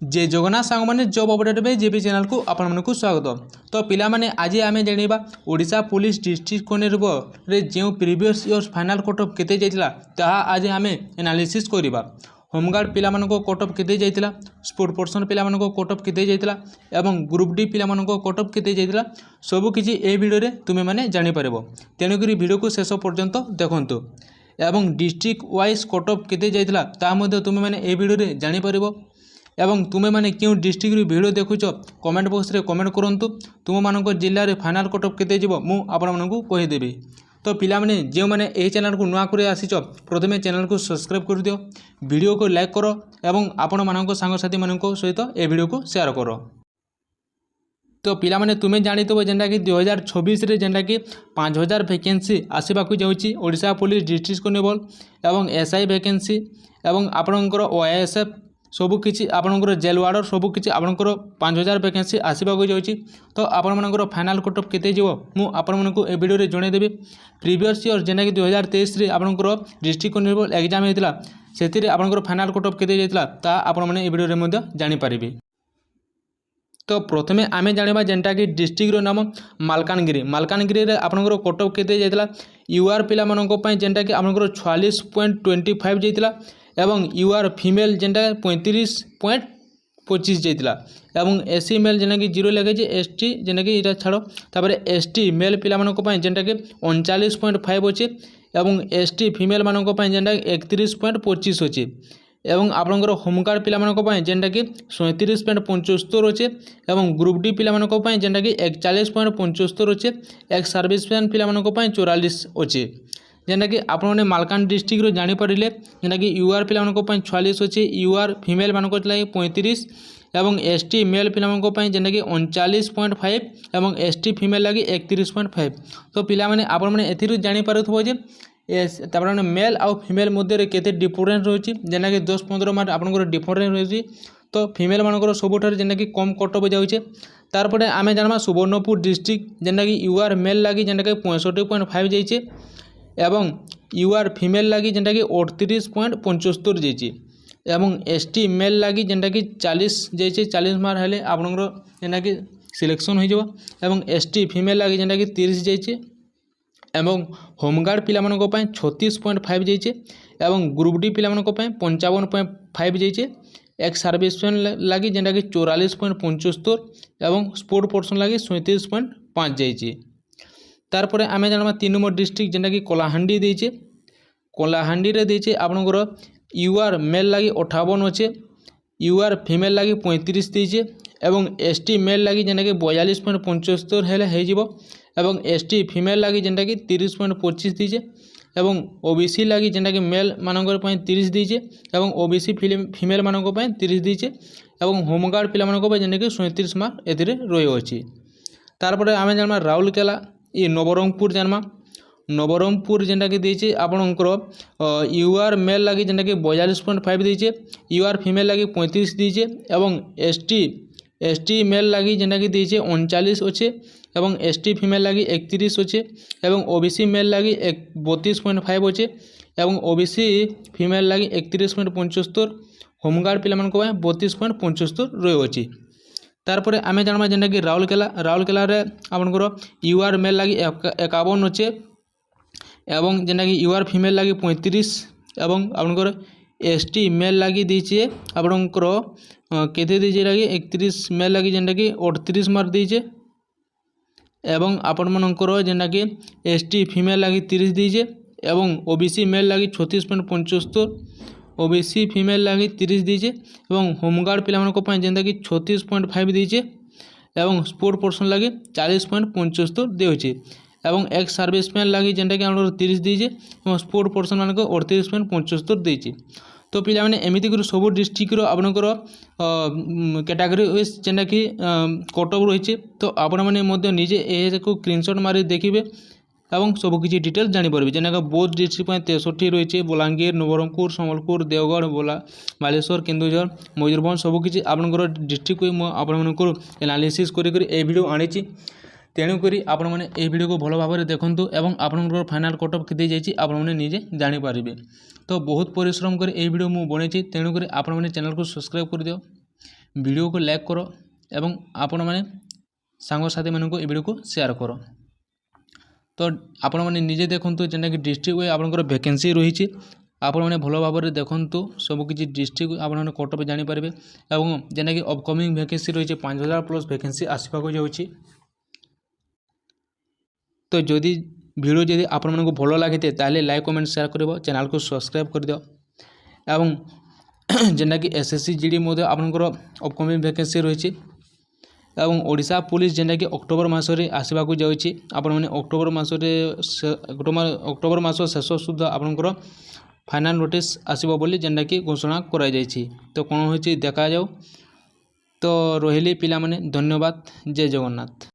जय जगन्नाथ सांग मैंने जॉब अपडेट में जेपी चैनल को आपण मानक स्वागत। तो पिला माने आज आम जाना ओडिशा पुलिस डिस्ट्रिक्ट कॉन्स्टेबल जो previous years final cut off केते जाइतिला ताहा आज आम एनालिसिस करबा। होमगार्ड पिला मानको कट ऑफ केते जाइतिला, स्पोर्ट पर्सन पिला मानको कट ऑफ केते जाइतिला एवं ग्रुप डी पिला मानको कट ऑफ केते जाइतिला सब किछि ए वीडियो रे तुमे माने जानि परबो। तेणु करी वीडियो को शेष पर्यंत देखंतु एवं डिस्ट्रिक्ट वाइज कट ऑफ केते जाइतिला ता मध्ये तुमे माने ए वीडियो रे जानि परबो। एवं तुमे माने क्यों डिस्ट्रिक्ट वीडियो देखुच कमेंट बॉक्स रे कमेंट करंतु। तुम मानक जिल्ला रे फाइनल कट ऑफ केते जीवो मु आपण मानकु कहि देबी। तो पिला माने जे माने ए चैनल को नुआ करे आसीच प्रथमे चैनल को सब्सक्राइब कर दियो, वीडियो को लाइक करो एवं आपण मानक सांगसाथी मानक सहित ए वीडियो को शेयर करो। तो पिला माने तुमे जानितो जेंटा कि 2026 रे जेंटा कि 5000 वैकेंसी आसीबाकू जाउची ओडिशा पुलिस डिस्ट्रिक्ट कॉन्स्टेबल एवं एसआई वैकेंसी एवं आपणकर ओएसएफ सबू किछि आपणकर जेल वार्डर सबू किछि आपणकर 5000 वैकेंसी आसीबाकू जाउची। तो आपण मानकर फाइनल कट ऑफ केते जीवो मु आपण मानकु ए वीडियो रे जणे देबी। प्रीवियस ईयर जेंटा कि 2023 रे आपणकर डिस्ट्रिक्ट कॉन्स्टेबल एग्जाम हेतिला सेतिरे आपणकर फाइनल कट ऑफ केते जाइतिला ता आपण माने ए वीडियो रे मध्ये जानि पारिबे। तो प्रथमे आमे जानिबा जेंटा कि डिस्ट्रिक्ट रो नाम मालकानगिरी रे आपणकर कट ऑफ केते जाइतिला। यूआर पिला मानको पय जेंटा कि आपणकर 46.25 जाइतिला एवं यूआर फीमेल जेंटा 35.25 जाइतिला एवं एससी मेल जेना कि 0 लगे जे एसटी जेना कि इटा छाड़ो तापर एसटी मेल पिला मानको पय जेंटा कि 39.5 अछि एवं एसटी फीमेल मानको पय जेंटा 31.25 अछि एवं आपणकर होमगार्ड पिला मानको पय जेंटा कि 37.75 अछि एवं ग्रुप डी पिला मानको पय जेंटा कि 41.75 अछि। एक्स सर्विसमैन पिला मानको पय 44 अछि। जेना कि आपने मालकान डिस्ट्रिक्ट रो जानि परिले जेना कि यूआर पिला मानको पय 46 अछि, यूआर फीमेल मानको लागि 35 एवं एसटी मेल पिला मानको पय जेना कि 39.5 एवं एसटी फीमेल लागि 31.5। तो पिला माने आपण माने एथिरु जानि पारुथबो जे तापर मेल आउ फीमेल मध्य रे केते डिफरेंस रहछि जेना कि 10-15 मार्क आपनकर डिफरेंस रहछि। तो फीमेल मानकर सबुठार जेना कि कम कट ऑफ जाउछे। तार परे आमे जानमा सुवर्णपुर डिस्ट्रिक्ट जेना कि यूआर मेल लागि जेना कि 65.5 जाइछे एवं यूआर फीमेल लागि जेंटा कि 38.75 जाइछे एवं एसटी मेल लागि जेंटा कि 40 जाइछे। 40 मार्क हेले आपनकर जेना कि सिलेक्शन होई जबो एवं एसटी फीमेल लागि जेंटा कि 30 जाइछे एवं होमगार्ड पिला मानको पय 36.5 जाइछे एवं ग्रुप डी पिला मानको पय 55.5 जाइछे। एक्स सर्विसमैन लागि जेंटा कि 44.75 एवं स्पोर्ट पर्सन लागि 37.5 जाइछे। तार परे आमे जानमा 3 नंबर डिस्ट्रिक्ट जेंटा कि कोलाहांडी देइछे। कोलाहांडी रे देइछे आपनकर यूआर मेल लागि 58 अछि, यूआर फीमेल लागि 35 देइछे एवं एसटी मेल लागि जेंटा कि 42.75 हेले हे जिवो एवं एसटी फीमेल लागि जेंटा कि 30.25 देइछे एवं ओबीसी लागि जेंटा कि मेल मानकर पय 30 देइछे एवं ओबीसी फीमेल मानकर पय 30 देइछे एवं होमगार्ड पिला मानकर पय जेंटा कि 37 मार्क एथिरे रहि अछि। तार परे आमे जानमा राउरकेला ये नवरंगपुर जानमा नवरंगपुर जेंटा कि देइछे आपनकर यूआर मेल लागि जेंटा कि 42.5 देइछे, यूआर फीमेल लागि 35 देइछे एवं एसटी मेल लागि जेंटा कि देइछे 39 अछि एवं एसटी फीमेल लागि 31 अछि एवं ओबीसी मेल लागि 32.5 अछि एवं ओबीसी फीमेल लागि 31.75 होमगार्ड पिला मानको 32.75 रहि अछि। तार परे आमे जानमा जेंटा कि राउरकेला रे आपनकर यूआर मेल लागि 51 अछि एवं जेंटा कि यूआर फीमेल लागि 35 एवं आपनकर एसटी मेल लागि देइछे आपनकर केते देइछे लागि 31 मेल लागि जेंटा कि 38 मार्क देइछे एवं आपण मानकर जेंटा कि एसटी फीमेल लागि 30 देइछे एवं ओबीसी मेल लागि 36.75 ओबीसी फीमेल लागि 30 देइछे एवं होमगार्ड पिला मानको पय जेंटा कि 36.5 देइछे एवं स्पोर्ट पर्सन लागि 40.75 देउछे एवं एक्स सर्विसमैन लागि जेंटा कि हमर 30 देइछे एवं स्पोर्ट पर्सन मानको 38.75 देइछे। तो पिला माने एमिति कर सब डिस्ट्रिक्ट रो आपनकर कैटेगरी वाइज जेंटा कि कट ऑफ रहिछे। तो आपण माने मध्य निजे ए को स्क्रीनशॉट मारि देखिबे एवं सब किछि डिटेल जानि परबे। जेना बोथ डिस्ट्रिक्ट पय 63 रहिछे बलांगीर, नवरंगपुर, संबलपुर, देवगढ़, बालेश्वर, केन्दुझर, मयूरभंज सब किछि आपनकर डिस्ट्रिक्ट को म आपण मानकर एनालिसिस करि करि ए वीडियो आनिछि। तेणु करी आपण माने ए वीडियो को भलो भाबरे देखंतु एवं आपनकर फाइनल कट ऑफ केते जाइछि आपण माने निजे जानि पारिबे। तो बहुत परिश्रम कर ए वीडियो मु बनेछि तेणु करी आपण माने चैनल को सब्सक्राइब कर दियो, वीडियो को लाइक करो एवं आपण मैंने सांगसाथी मानक ए वीडियो को शेयर करो। तो आपण मैंने निजे देखु जेनटा कि डिस्ट्रिक्ट वाइज आपंकर वैकेंसी रही आपण मैंने भल भाव में देखु सबकि डिस्ट्रिक्ट आपने कट अफ जानीपारे और जेनटा कि अपकमिंग वैकेंसी रही 5000+ वैकेंसी आसपाक जाऊँगी। तो जदि वीडियो जदि आपण मानक भल लगी ताले लाइक कमेंट शेयर कर चैनल को सब्सक्राइब कर दियो एवं जेनटा कि एसएससी जीडी आपंकर अपकमिंग वैकेंसी रही एवं ओडिशा पुलिस जेनटा कि अक्टोबर मासरे आसवाक जाऊँगी। आपण मैंने अक्टोबर मास शेष सुधा आपंकर फाइनल नोटिस आसब बोली जेनटा कि घोषणा कराई जाइछि। तो कौन होइछि देखा जाऊ। तो रहिले पिला माने धन्यवाद। जय जगन्नाथ।